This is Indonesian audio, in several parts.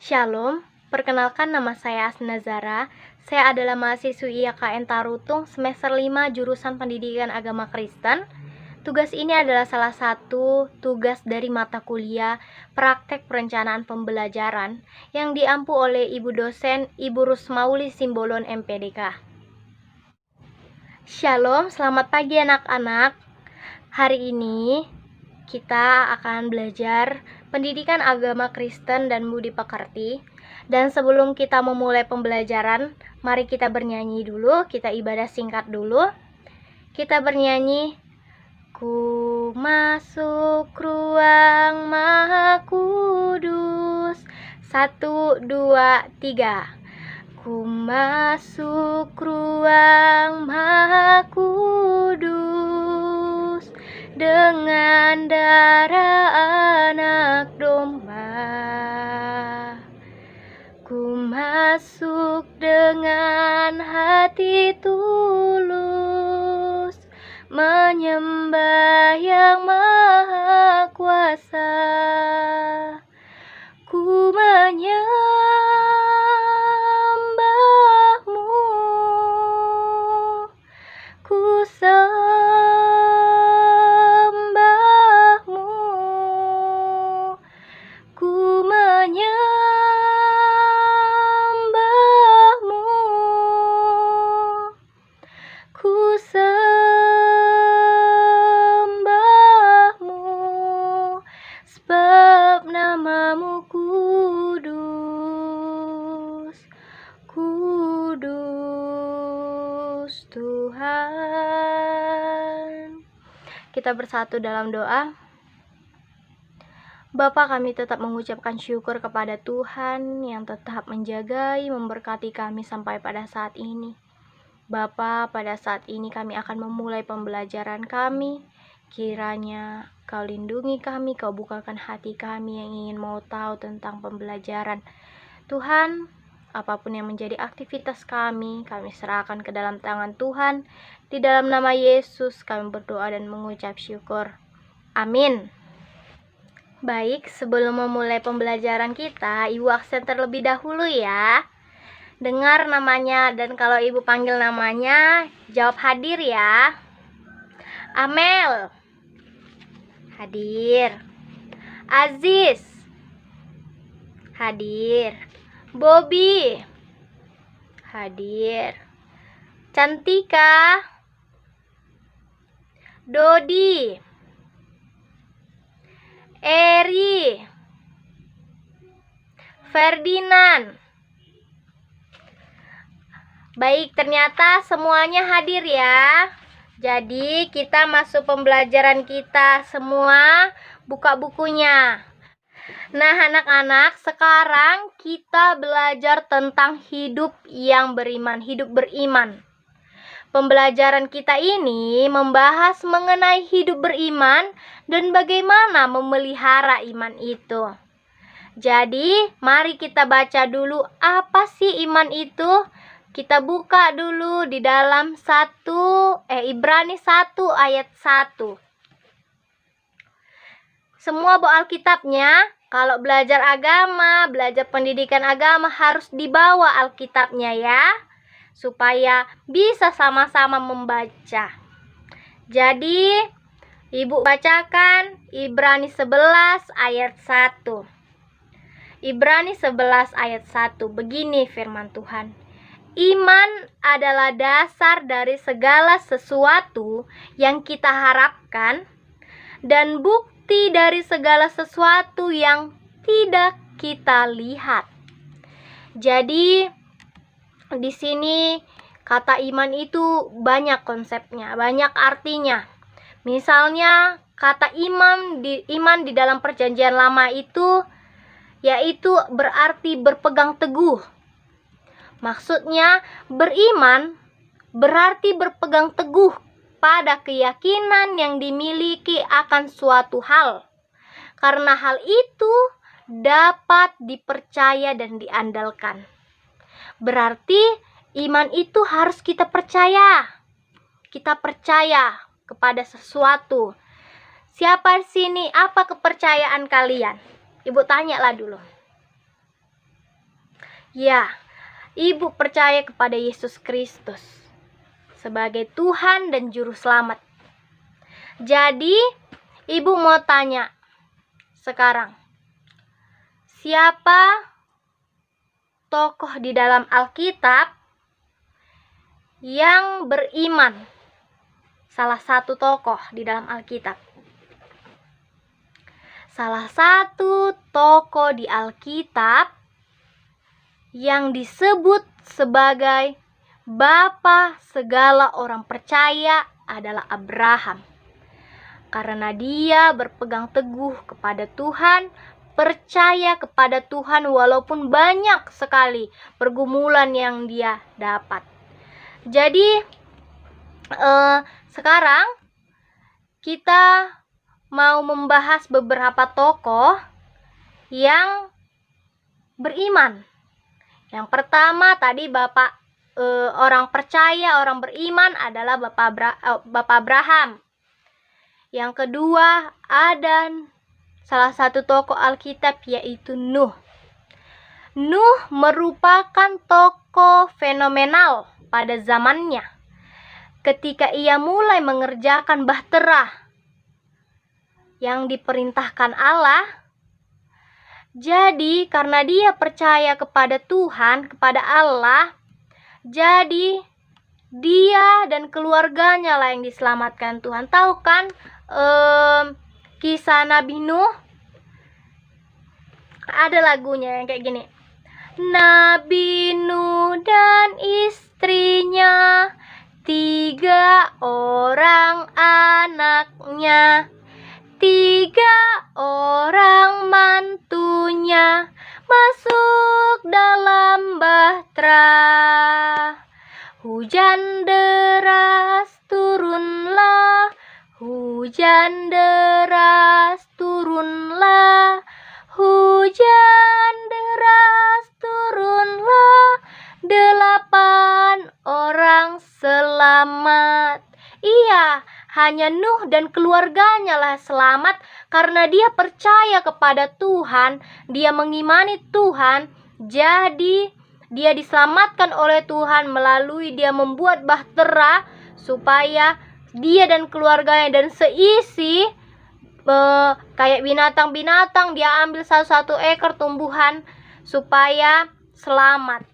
Shalom, perkenalkan nama saya Asna Zara. Saya adalah mahasiswi IAKN Tarutung semester 5 jurusan Pendidikan Agama Kristen. Tugas ini adalah salah satu tugas dari mata kuliah Praktek Perencanaan Pembelajaran yang diampu oleh Ibu dosen Ibu Rusmauli Simbolon MPDK. Shalom, selamat pagi anak-anak. Hari ini kita akan belajar pendidikan agama Kristen dan budi pekerti. Dan sebelum kita memulai pembelajaran, mari kita bernyanyi dulu, kita ibadah singkat dulu. Kita bernyanyi, ku masuk ruang Maha Kudus. 1, 2, 3. Ku masuk ruang Maha Kudus dengan darah anak domba. Ku masuk dengan hati tulus, menyembah yang maha kuasa. Ku menyembahmu, ku sembahmu, ku menyembahmu, ku sembahmu, sebab namamu kudus, kudus Tuhan. Kita bersatu dalam doa. Bapa, kami tetap mengucapkan syukur kepada Tuhan yang tetap menjagai, memberkati kami sampai pada saat ini. Bapa, pada saat ini kami akan memulai pembelajaran kami. Kiranya Kau lindungi kami, Kau bukakan hati kami yang ingin mau tahu tentang pembelajaran. Tuhan, apapun yang menjadi aktivitas kami serahkan ke dalam tangan Tuhan. Di dalam nama Yesus kami berdoa dan mengucap syukur. Amin. Baik, sebelum memulai pembelajaran kita, Ibu absen terlebih dahulu ya. Dengar namanya, dan kalau Ibu panggil namanya, jawab hadir ya. Amel, hadir. Aziz, hadir. Bobby, hadir. Cantika, Dodi, Eri, Ferdinand. Baik, ternyata semuanya hadir ya. Jadi kita masuk pembelajaran kita semua, buka bukunya. Nah anak-anak, sekarang kita belajar tentang hidup yang beriman, hidup beriman. Pembelajaran kita ini membahas mengenai hidup beriman dan bagaimana memelihara iman itu. Jadi, mari kita baca dulu apa sih iman itu. Kita buka dulu di dalam Ibrani 1 ayat 1. Semua bawa Alkitabnya. Kalau belajar agama, belajar pendidikan agama harus dibawa Alkitabnya ya, supaya bisa sama-sama membaca. Jadi, Ibu bacakan Ibrani 11 ayat 1. Ibrani 11 ayat 1. Begini firman Tuhan. Iman adalah dasar dari segala sesuatu yang kita harapkan dan bukti dari segala sesuatu yang tidak kita lihat. Jadi, di sini kata iman itu banyak konsepnya, banyak artinya. Misalnya kata iman di dalam Perjanjian Lama itu yaitu berarti berpegang teguh. Maksudnya beriman berarti berpegang teguh pada keyakinan yang dimiliki akan suatu hal. Karena hal itu dapat dipercaya dan diandalkan. Berarti iman itu harus kita percaya. Kita percaya kepada sesuatu. Siapa di sini? Apa kepercayaan kalian? Ibu tanyalah dulu. Ya, ibu percaya kepada Yesus Kristus sebagai Tuhan dan Juru Selamat. Jadi, ibu mau tanya sekarang, siapa tokoh di dalam Alkitab yang beriman? Salah satu tokoh di dalam Alkitab. Salah satu tokoh di Alkitab yang disebut sebagai Bapa segala orang percaya adalah Abraham. Karena dia berpegang teguh kepada Tuhan, percaya kepada Tuhan walaupun banyak sekali pergumulan yang dia dapat. Jadi sekarang kita mau membahas beberapa tokoh yang beriman. Yang pertama tadi orang percaya, orang beriman adalah Bapak Abraham. Yang kedua ada salah satu tokoh Alkitab yaitu Nuh. Nuh merupakan tokoh fenomenal pada zamannya ketika ia mulai mengerjakan bahtera yang diperintahkan Allah. Jadi karena dia percaya kepada Tuhan, kepada Allah, jadi dia dan keluarganya lah yang diselamatkan Tuhan. Tahu kan kisah Nabi Nuh? Ada lagunya yang kayak gini. Nabi Nuh dan istrinya, 3 orang anaknya, 3 orang mantunya masuk dalam bahtera. Hujan deras turunlah, hujan deras turunlah, hujan deras turunlah, 8 orang selamat. Iya, hanya Nuh dan keluarganya lah selamat karena dia percaya kepada Tuhan, dia mengimani Tuhan. Jadi dia diselamatkan oleh Tuhan melalui dia membuat bahtera supaya dia dan keluarganya dan seisi kayak binatang-binatang, dia ambil satu ekor tumbuhan supaya selamat.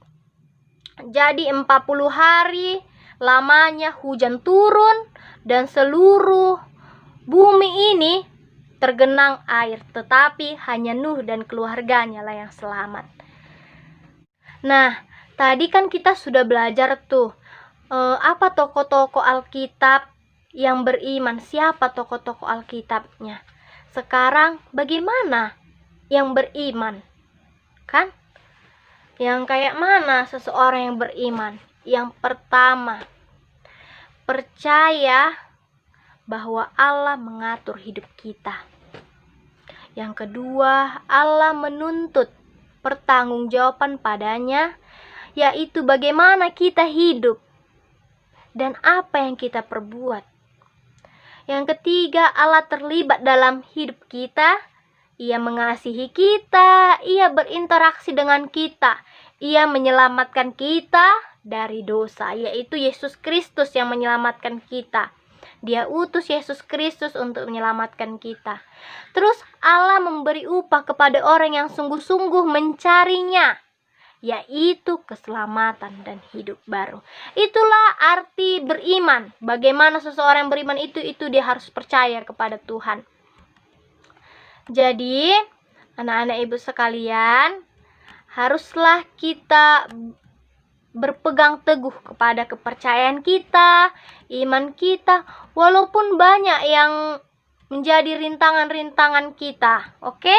Jadi 40 hari lamanya hujan turun dan seluruh bumi ini tergenang air, tetapi hanya Nuh dan keluarganya lah yang selamat. Nah, tadi kan kita sudah belajar tuh apa tokoh-tokoh Alkitab yang beriman, siapa tokoh-tokoh Alkitabnya. Sekarang bagaimana yang beriman? Kan? Yang kayak mana seseorang yang beriman? Yang pertama, percaya bahwa Allah mengatur hidup kita. Yang kedua, Allah menuntut pertanggungjawaban padanya, yaitu bagaimana kita hidup dan apa yang kita perbuat. Yang ketiga, Allah terlibat dalam hidup kita. Ia mengasihi kita, ia berinteraksi dengan kita, ia menyelamatkan kita dari dosa, yaitu Yesus Kristus yang menyelamatkan kita. Dia utus Yesus Kristus untuk menyelamatkan kita. Terus Allah memberi upah kepada orang yang sungguh-sungguh mencarinya, yaitu keselamatan dan hidup baru. Itulah arti beriman. Bagaimana seseorang beriman itu dia harus percaya kepada Tuhan. Jadi, anak-anak ibu sekalian, haruslah kita berpegang teguh kepada kepercayaan kita, iman kita, walaupun banyak yang menjadi rintangan-rintangan kita. Oke?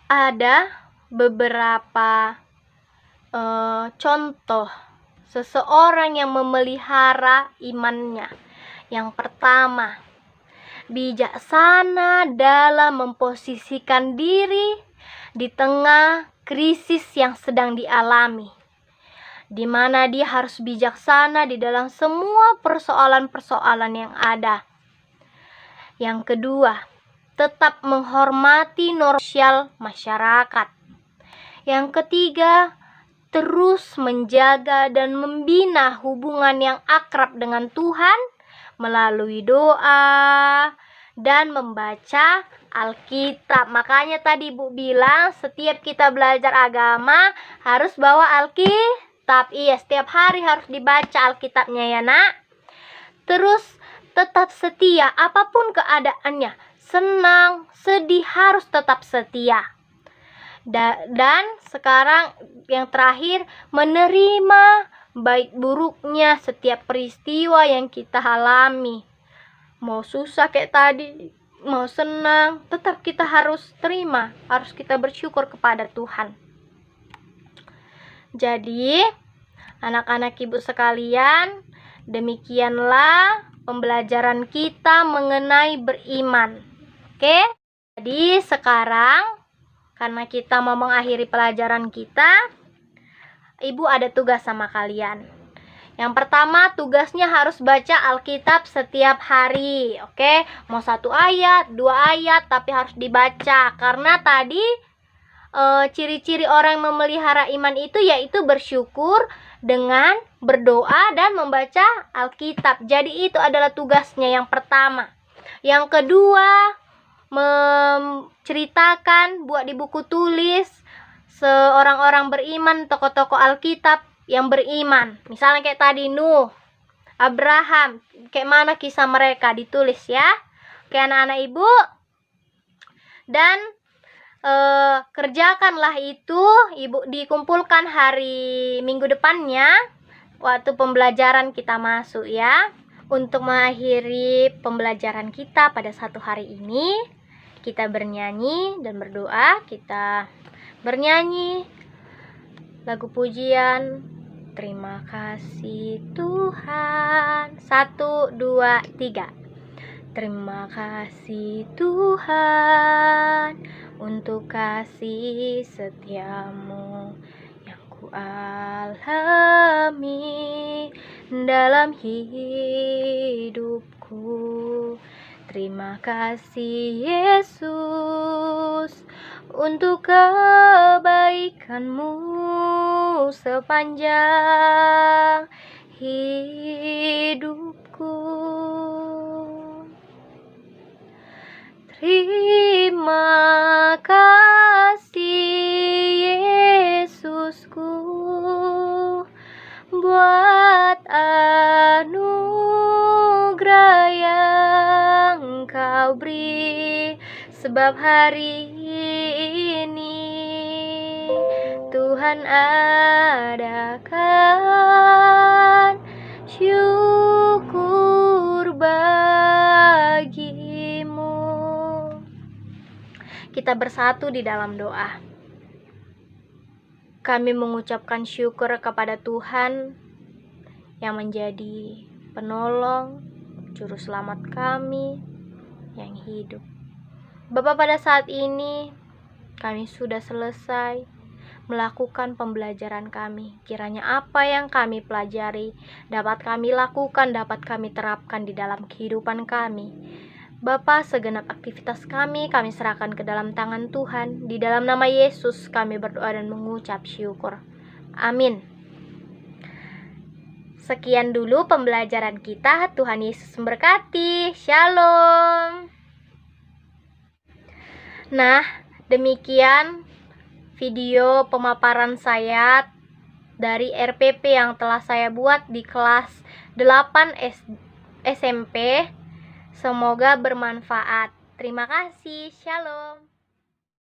Ada beberapa contoh seseorang yang memelihara imannya. Yang pertama, bijaksana dalam memposisikan diri di tengah krisis yang sedang dialami, di mana dia harus bijaksana di dalam semua persoalan-persoalan yang ada. Yang kedua, tetap menghormati norma sosial masyarakat. Yang ketiga, terus menjaga dan membina hubungan yang akrab dengan Tuhan melalui doa dan membaca Alkitab. Makanya tadi Ibu bilang setiap kita belajar agama harus bawa Alkitab. Iya, setiap hari harus dibaca Alkitabnya ya nak. Terus tetap setia apapun keadaannya. Senang, sedih harus tetap setia. Dan sekarang yang terakhir, menerima baik buruknya setiap peristiwa yang kita alami. Mau susah kayak tadi, mau senang, tetap kita harus terima, harus kita bersyukur kepada Tuhan. Jadi, anak-anak ibu sekalian, demikianlah pembelajaran kita mengenai beriman. Oke? Jadi sekarang karena kita mau mengakhiri pelajaran kita, Ibu ada tugas sama kalian. Yang pertama, tugasnya harus baca Alkitab setiap hari. Oke? Mau 1 ayat, 2 ayat, tapi harus dibaca. Karena tadi ciri-ciri orang yang memelihara iman itu yaitu bersyukur dengan berdoa dan membaca Alkitab. Jadi itu adalah tugasnya yang pertama. Yang kedua, menceritakan, buat di buku tulis seorang-orang beriman, tokoh-tokoh Alkitab yang beriman. Misalnya kayak tadi Nuh, Abraham, kayak mana kisah mereka ditulis ya. Oke anak-anak ibu. Dan kerjakanlah itu, ibu dikumpulkan hari minggu depannya waktu pembelajaran kita masuk ya. Untuk mengakhiri pembelajaran kita pada satu hari ini, kita bernyanyi dan berdoa. Kita bernyanyi lagu pujian Terima kasih Tuhan. 1, 2, 3. Terima kasih Tuhan untuk kasih setiamu yang kualami dalam hidupku. Terima kasih Yesus untuk kebaikanmu sepanjang hidupku. Terima kasih Yesusku buat anugerah yang Kau beri, sebab hari ini Tuhan adakan syukur bagimu. Kita bersatu di dalam doa. Kami mengucapkan syukur kepada Tuhan yang menjadi penolong, juru selamat kami yang hidup. Bapa, pada saat ini kami sudah selesai melakukan pembelajaran kami. Kiranya apa yang kami pelajari dapat kami lakukan, dapat kami terapkan di dalam kehidupan kami. Bapa, segenap aktivitas kami serahkan ke dalam tangan Tuhan. Di dalam nama Yesus kami berdoa dan mengucap syukur. Amin. Sekian dulu pembelajaran kita. Tuhan Yesus memberkati. Shalom. Nah, demikian video pemaparan saya dari RPP yang telah saya buat di kelas 8 SMP. Semoga bermanfaat. Terima kasih. Shalom.